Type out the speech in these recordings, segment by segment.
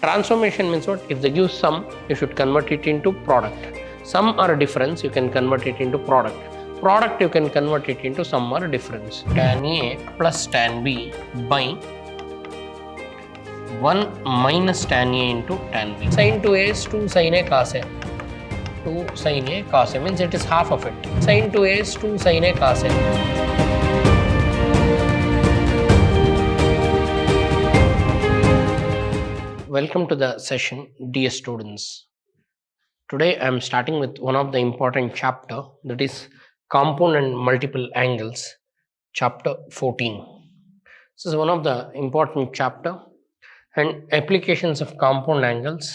Transformation means what? If they give sum, you should convert it into product. Sum or difference, you can convert it into product. Product, you can convert it into sum or difference. Tan A plus tan B by 1 minus tan A into tan B. Sin 2A is 2 sin A cos A. 2 sin A cos A means it is half of it. Sin 2A is 2 sin A cos A. Welcome to the session, dear students. Today I am starting with one of the important chapter, that is compound and multiple angles, chapter 14. This is one of the important chapter, and applications of compound angles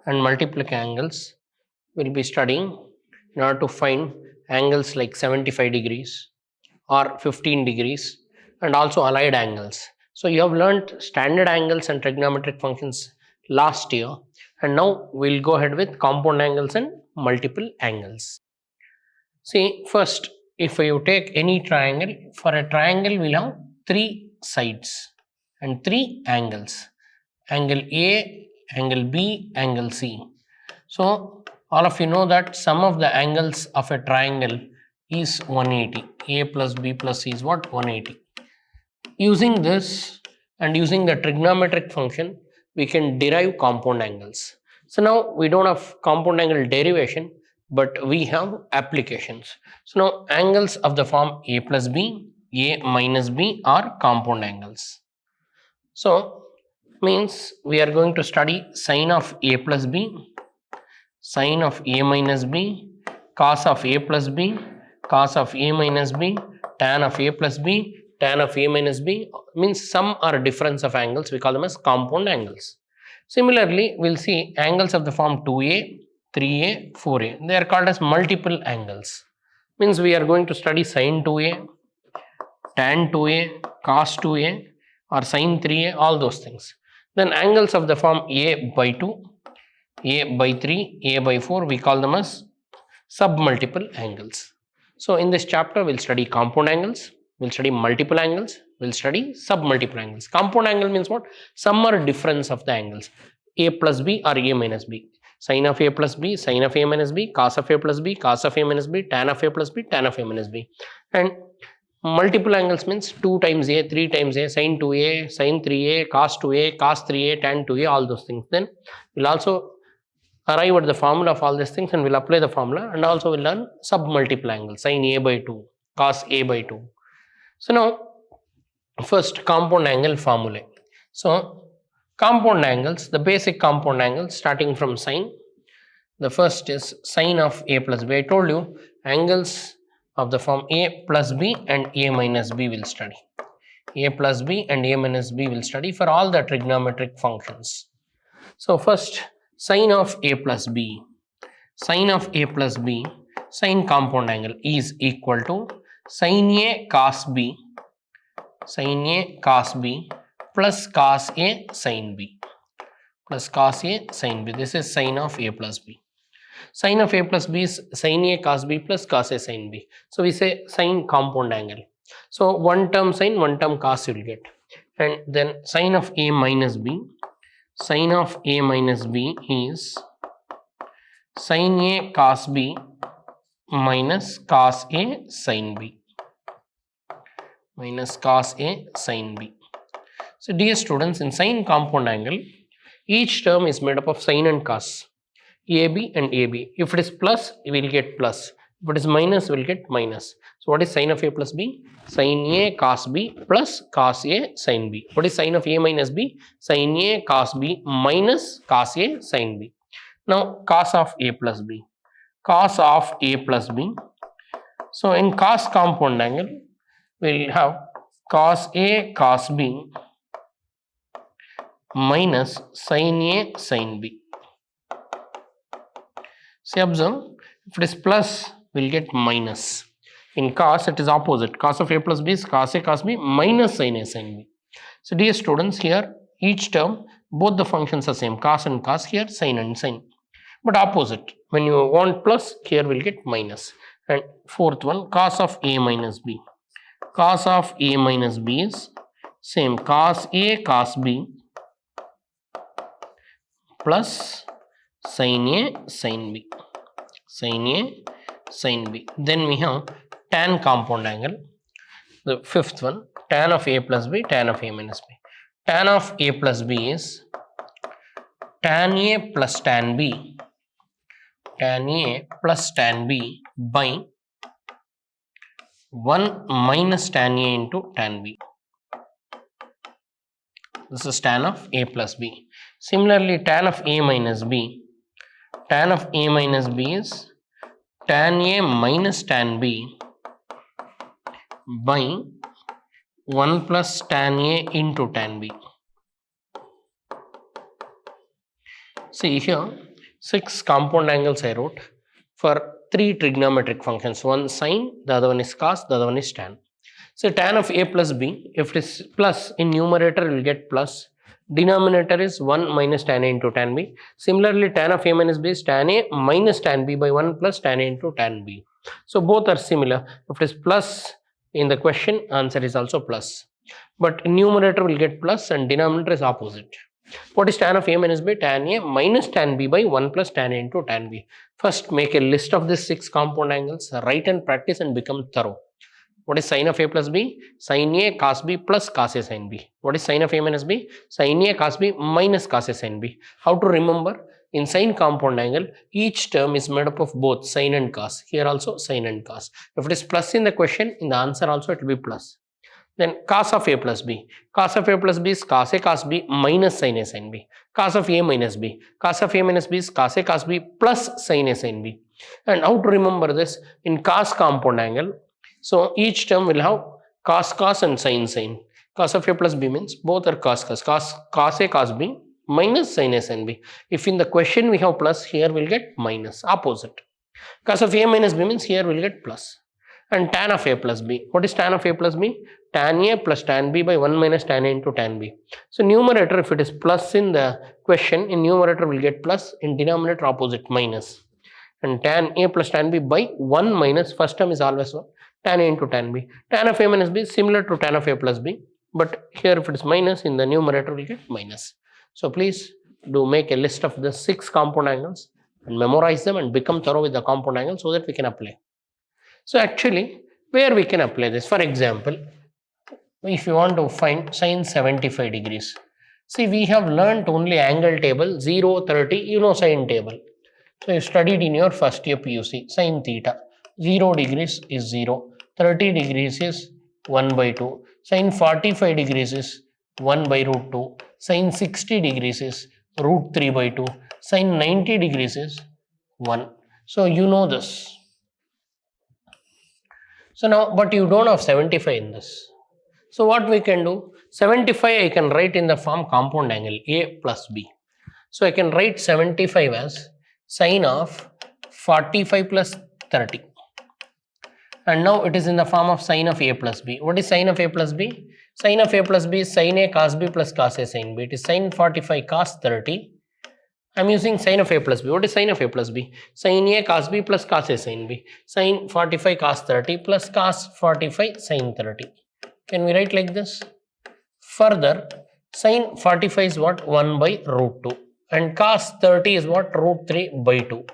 and multiple angles we'll be studying in order to find angles like 75 degrees or 15 degrees and also allied angles. So you have learnt standard angles and trigonometric functions last year, and now we'll go ahead with compound angles and multiple angles. See, first, if you take any triangle, for a triangle we'll have 3 sides and 3 angles: angle A, angle B, angle C. So all of you know that sum of the angles of a triangle is 180. A plus B plus C is what? 180. Using this and using the trigonometric function, we can derive compound angles. So now we don't have compound angle derivation, but we have applications. So now angles of the form A plus B, A minus B are compound angles. So means we are going to study sine of A plus B, sine of A minus B, cos of A plus B, cos of A minus B, tan of A plus B, tan of A minus B, means sum or difference of angles. We call them as compound angles. Similarly, we'll see angles of the form 2A, 3A, 4A. They are called as multiple angles. Means we are going to study sin 2A, tan 2A, cos 2A, or sin 3A, all those things. Then angles of the form A by 2, A by 3, A by 4, we call them as submultiple angles. So in this chapter, we'll study compound angles, we'll study multiple angles, we'll study submultiple angles. Compound angle means what? Sum or difference of the angles, A plus B or A minus B. Sin of A plus B, sin of A minus B, cos of A plus B, cos of A minus B, tan of A plus B, tan of A minus B. And multiple angles means 2 times A, 3 times A, sin 2A, sin 3A, cos 2A, cos 3A, tan 2A, all those things. Then we'll also arrive at the formula of all these things and we'll apply the formula, and also we'll learn submultiple angles, sin A by 2, cos A by 2. So now first compound angle formulae. So compound angles, the basic compound angles starting from sine. The first is sine of A plus B. I told you angles of the form A plus B and A minus B will study. A plus B and A minus B will study for all the trigonometric functions. So first, sine of A plus B. Sine of A plus B, sine compound angle is equal to sin A cos B, sin A cos B plus cos A sin B, plus cos A sin B. This is sine of A plus B. Sine of A plus B is sin A cos B plus cos A sin B. So we say sine compound angle. So one term sine, one term cos you will get. And then sine of A minus B. Sine of A minus B is sin A cos B minus cos A sin B, minus cos A sin B. So dear students, in sine compound angle, each term is made up of sine and cos, AB and AB. If it is plus, we will get plus. If it is minus, we will get minus. So what is sine of A plus B? Sin A cos B plus cos A sin B. What is sine of A minus B? Sin A cos B minus cos A sin B. Now cos of A plus B. Cos of A plus B. So in cos compound angle, we will have cos A cos B minus sin A sin B. See, observe, if it is plus, we will get minus. In cos, it is opposite. Cos of A plus B is cos A cos B minus sin A sin B. So dear students, here each term, both the functions are same, cos and cos, here sin and sin. But opposite, when you want plus, here we will get minus. And fourth one, cos of A minus B. Cos of A minus B is same, cos A cos B plus sin A sin B. Sin A sin B. Then we have tan compound angle. The fifth one, tan of A plus B, tan of A minus B. Tan of A plus B is tan A plus tan B. Tan A plus tan B by 1 minus tan A into tan B. This is tan of A plus B. Similarly, tan of A minus B. Tan of A minus B is tan A minus tan B by 1 plus tan A into tan B. See here, 6 compound angles I wrote for 3 trigonometric functions. One sine, the other one is cos, the other one is tan. So tan of A plus B, if it is plus in numerator, we will get plus. Denominator is 1 minus tan A into tan B. Similarly, tan of A minus B is tan A minus tan B by 1 plus tan A into tan B. So both are similar. If it is plus in the question, answer is also plus. But numerator will get plus and denominator is opposite. What is tan of A minus B? Tan A minus tan B by 1 plus tan A into tan B. First, make a list of these 6 compound angles, write and practice and become thorough. What is sin of A plus B? Sin A cos B plus cos A sin B. What is sin of A minus B? Sin A cos B minus cos A sin B. How to remember? In sin compound angle, each term is made up of both sin and cos. Here also sin and cos. If it is plus in the question, in the answer also it will be plus. Then cos of A plus B. Cos of A plus B is cos A cos B minus sin A sin B. Cos of A minus B. Cos of A minus B is cos A cos B plus sin A sin B. And how to remember this? In cos compound angle, so each term will have cos cos and sin sin. Cos of A plus B means both are cos cos. Cos A cos B minus sin A sin B. If in the question we have plus, here we'll get minus, opposite. Cos of A minus B means here we'll get plus. And tan of A plus B. What is tan of A plus B? Tan A plus tan B by 1 minus tan A into tan B. So numerator, if it is plus in the question, in numerator we'll get plus, in denominator opposite minus. And tan A plus tan B by 1 minus, first term is always 1, tan A into tan B. Tan of A minus B is similar to tan of A plus B, but here if it is minus, in the numerator we'll get minus. So please do make a list of the 6 compound angles and memorize them and become thorough with the compound angles so that we can apply. So actually, where we can apply this? For example, if you want to find sin 75 degrees. See, we have learnt only angle table, 0, 30, you know sin table. So you studied in your first year PUC, sin theta. 0 degrees is 0, 30 degrees is 1 by 2, sin 45 degrees is 1 by root 2, sin 60 degrees is root 3 by 2, sin 90 degrees is 1. So you know this. So now, but you don't have 75 in this. So what we can do? 75 I can write in the form compound angle A plus B. So I can write 75 as sin of 45 plus 30. And now it is in the form of sin of A plus B. What is sin of A plus B? Sin of A plus B is sin A cos B plus cos A sin B. It is sin 45 cos 30. I am using sin of A plus B. What is sin of A plus B? Sin A cos B plus cos A sin B. Sin 45 cos 30 plus cos 45 sin 30. Can we write like this? Further, sin 45 is what? 1 by root 2. And cos 30 is what? Root 3 by 2.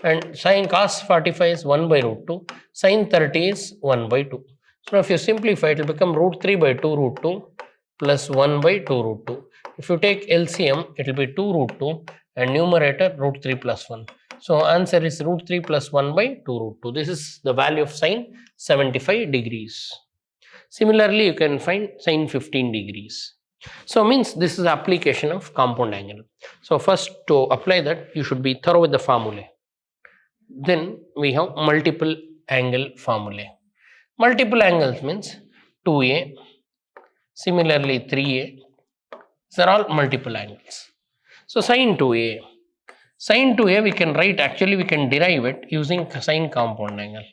And sin cos 45 is 1 by root 2. Sin 30 is 1 by 2. So if you simplify, it will become root 3 by 2 root 2 plus 1 by 2 root 2. If you take LCM, it will be 2 root 2 and numerator root 3 plus 1. So answer is root 3 plus 1 by 2 root 2. This is the value of sin 75 degrees. Similarly, you can find sin 15 degrees. So means this is application of compound angle. So first, to apply that, you should be thorough with the formulae. Then we have multiple angle formulae. Multiple angles means 2A, similarly 3A. These are all multiple angles. So sin 2A. Sin 2A we can write, actually we can derive it using sin compound angle.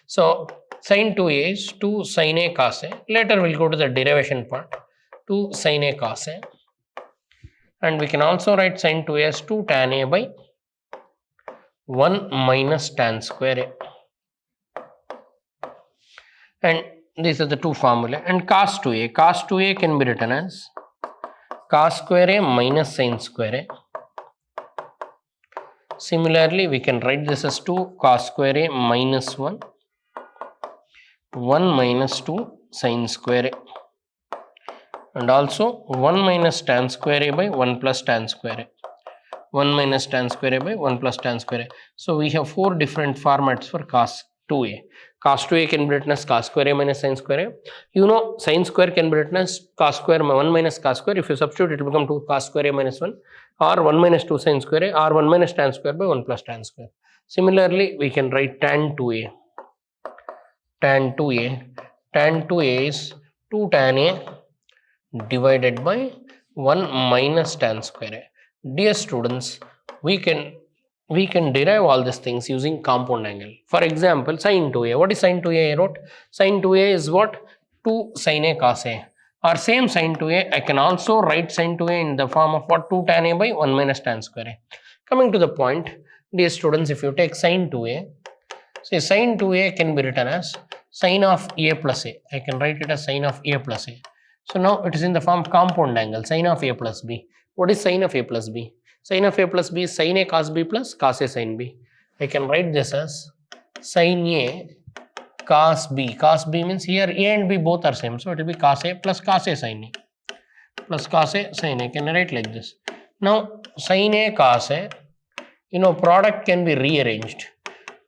So sin 2A is 2 sin A cos A. Later we'll go to the derivation part. 2 sin A cos A. And we can also write sin 2A as 2 tan A by 1 minus tan square A. And these are the two formulae. And cos 2A. Cos 2A can be written as cos square A minus sin square A Similarly, we can write this as 2 cos square a minus 1, 1 minus 2 sin square a, and also 1 minus tan square a by 1 plus tan square a. 1 minus tan square a by 1 plus tan square a. So we have 4 different formats for cos 2a. Cos 2a can be written as cos square a minus sin square a. You know, sin square can be written as cos square 1 minus cos square. If you substitute, it will become 2 cos square a minus 1, or 1 minus 2 sin square a, or 1 minus tan square by 1 plus tan square. Similarly, we can write tan 2a. Tan 2a. Tan 2a is 2 tan a divided by 1 minus tan square a. Dear students, we can derive all these things using compound angle. For example, sin 2a. What is sin 2a? I wrote sin 2a is what? 2 sin a cos a. Or same sin 2a, I can also write sin 2a in the form of what? 2 tan a by 1 minus tan square a. Coming to the point, dear students, if you take sin 2a, say sin 2a can be written as sin of a plus a. I can write it as sin of a plus a. So now it is in the form compound angle, sin of a plus b. What is sin of a plus b? Sin of a plus b is sin a cos b plus cos a sin b. I can write this as sin a cos b. Cos b means here a and b both are same. So it will be cos a plus cos a sin a. Plus cos a sin a. Can I write like this? Now sin a cos a, you know, product can be rearranged.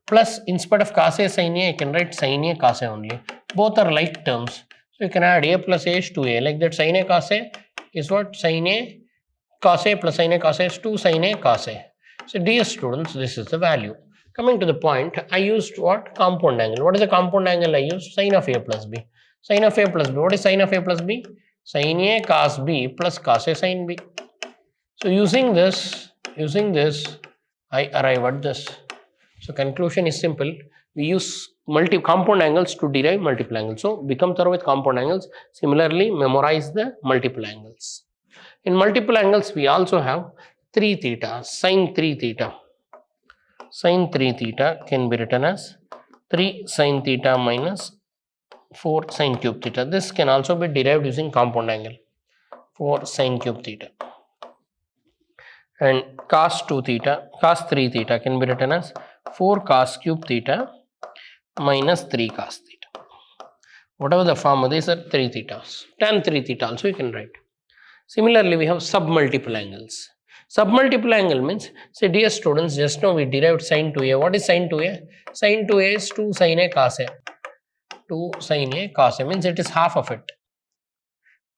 Plus instead of cos a sin a, I can write sin a cos a only. Both are like terms. So you can add a plus a is 2a. Like that, sin a cos a is what? Sin a cos a plus sin a cos a is 2 sin a cos a. So dear students, this is the value. Coming to the point, I used what? Compound angle. What is the compound angle I used? Sin of a plus b. Sin of a plus b. What is sin of a plus b? Sin a cos b plus cos a sin b. So using this, I arrive at this. So conclusion is simple. We use compound angles to derive multiple angles. So become thorough with compound angles. Similarly, memorize the multiple angles. In multiple angles, we also have 3 theta, sin 3 theta. Sin 3 theta can be written as 3 sin theta minus 4 sin cube theta. This can also be derived using compound angle. 4 sin cube theta. And cos 2 theta, cos 3 theta can be written as 4 cos cube theta minus 3 cos theta. Whatever the form, these are 3 thetas. Tan 3 theta also you can write. Similarly, we have submultiple angles. Submultiple angle means, say dear students, just now we derived sin 2a. What is sin 2a? Sin 2a is 2 sin a cos a. 2 sin a cos a means it is half of it.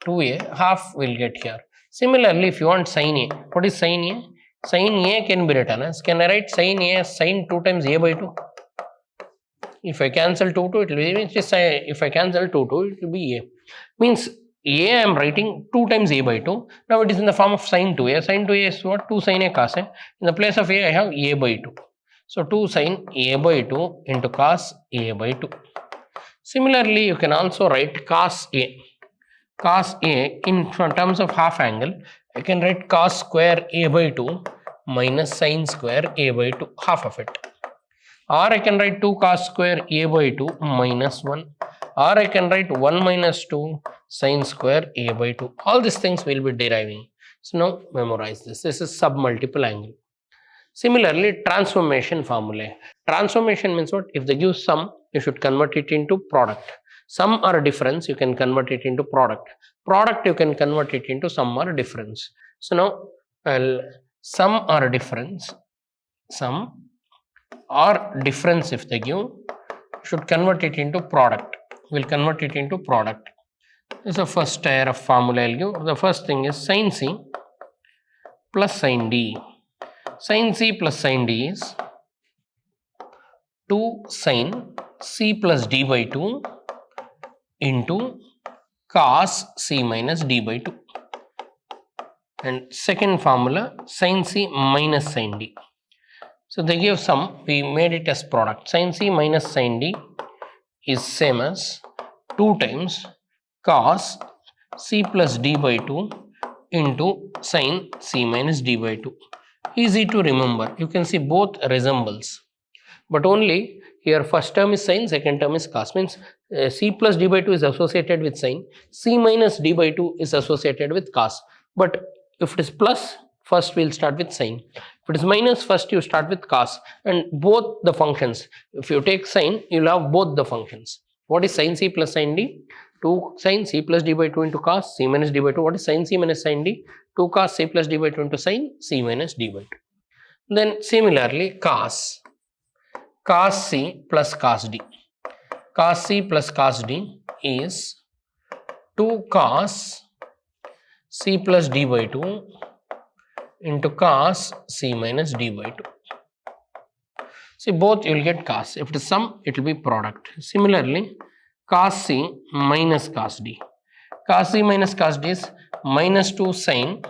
2a, half will get here. Similarly, if you want sin a, what is sin a? Sin a can be written as, can I write sin a as sin 2 times a by 2? If I cancel 2, it will be, if I cancel 2, it will be a. Means a I am writing 2 times a by 2. Now it is in the form of sin 2a. Sin 2a is what? 2 sin a cos a. In the place of a, I have a by 2. So 2 sin a by 2 into cos a by 2. Similarly, you can also write cos a. Cos a in terms of half angle, I can write cos square a by 2 minus sin square a by 2, half of it. Or I can write 2 cos square a by 2 minus 1. Or I can write 1 minus 2 sin square a by 2. All these things will be deriving. So now memorize this. This is submultiple angle. Similarly, transformation formulae. Transformation means what? If they give sum, you should convert it into product. Sum or difference, you can convert it into product. Product, you can convert it into sum or difference. So now, sum or difference, sum or difference if they give, should convert it into product. We'll convert it into product. This is the first tier of formula I'll give. The first thing is sin C plus sin D. Sin C plus sin D is 2 sin C plus D by 2 into cos C minus D by 2. And second formula, sin C minus sin D. So they give sum, we made it as product. Sin C minus sin D is same as 2 times cos C plus D by 2 into sin C minus D by 2. Easy to remember. You can see both resembles. But only here first term is sin, second term is cos. Means C plus D by 2 is associated with sin. C minus D by 2 is associated with cos. But if it is plus, first we will start with sin. If it is minus, first you start with cos and both the functions. If you take sine, you will have both the functions. What is sin c plus sin d? 2 sin c plus d by 2 into cos c minus d by 2. What is sin c minus sin d? 2 cos c plus d by 2 into sin c minus d by 2. Then similarly cos c plus cos d. Cos c plus cos d is 2 cos c plus d by 2 into cos c minus d by 2. See, both you will get cos. If it is sum, it will be product. Similarly, cos c minus cos d. Cos c minus cos d is minus 2 sin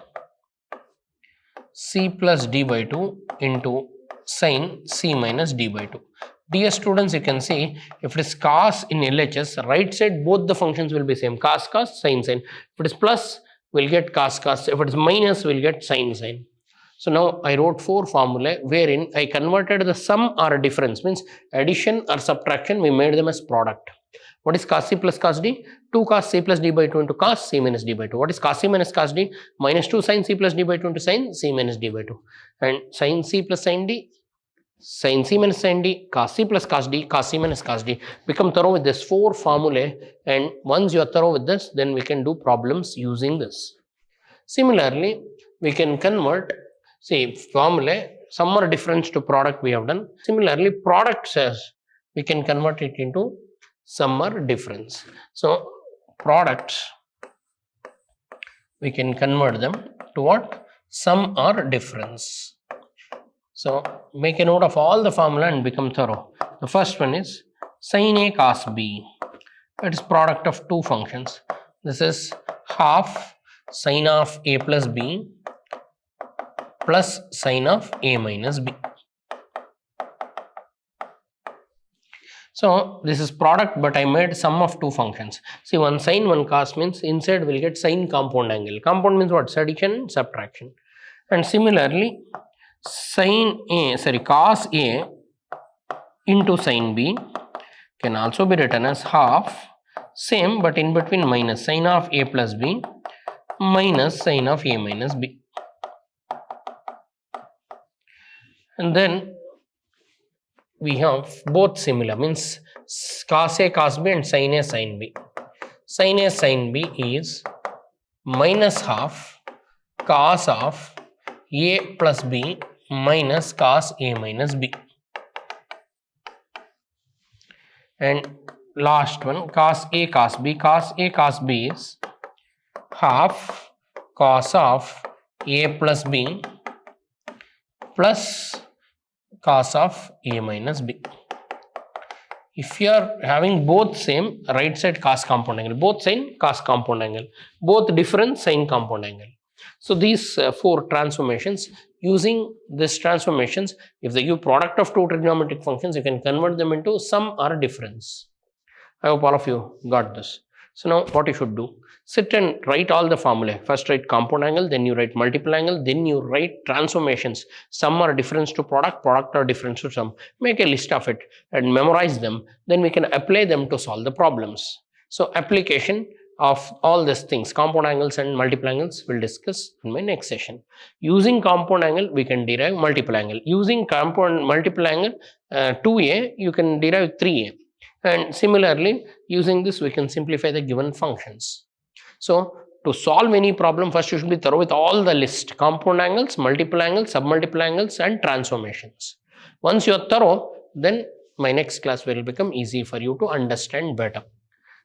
c plus d by 2 into sin c minus d by 2. Dear students, you can see if it is cos in LHS, right side both the functions will be same. Cos cos, sin sin. If it is plus, we'll get cos cos. If it is minus, we'll get sin sin. So now I wrote 4 formulae wherein I converted the sum or difference, means addition or subtraction, we made them as product. What is cos c plus cos d? 2 cos c plus d by 2 into cos c minus d by 2. What is cos c minus cos d? Minus 2 sin c plus d by 2 into sin c minus d by 2. And sin c plus sin d, sin c minus sin d, cos c plus cos d, cos c minus cos d. Become thorough with this 4 formulae, and once you are thorough with this, then we can do problems using this. Similarly, we can convert, say, formulae, sum or difference to product we have done. Similarly, product says we can convert it into sum or difference. So, products, we can convert them to what? Sum or difference. So, make a note of all the formula and become thorough. The first one is sin A cos B. It is product of 2 functions. This is half sin of A plus B plus sin of A minus B. So, this is product, but I made sum of 2 functions. See, one sin, one cos means inside we will get sin compound angle. Compound means what? Addition, subtraction. And similarly, cos A into sin B can also be written as half, same but in between minus, sin of A plus B minus sin of A minus B. And then we have both similar, means cos A cos B and sin A sin B. Sin A sin B is minus half cos of A plus B minus cos A minus B. And last one, cos A cos B. Cos A cos B is half cos of A plus B plus cos of A minus B. If you are having both same, right side cos compound angle, both sin cos compound angle, both different sin compound angle. So these 4 transformations, using these transformations, if they give product of 2 trigonometric functions, you can convert them into sum or difference. I hope all of you got this. So now what you should do, sit and write all the formulae. First write compound angle, then you write multiple angle, then you write transformations, sum or difference to product, product or difference to sum. Make a list of it and memorize them. Then we can apply them to solve the problems. So application of all these things, compound angles and multiple angles, we'll discuss in my next session. Using compound angle, we can derive multiple angle. Using compound multiple angle, 2a, you can derive 3a. And similarly, using this, we can simplify the given functions. So, to solve any problem, first you should be thorough with all the list, compound angles, multiple angles, submultiple angles, and transformations. Once you are thorough, then my next class will become easy for you to understand better.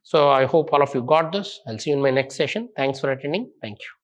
So, I hope all of you got this. I'll see you in my next session. Thanks for attending. Thank you.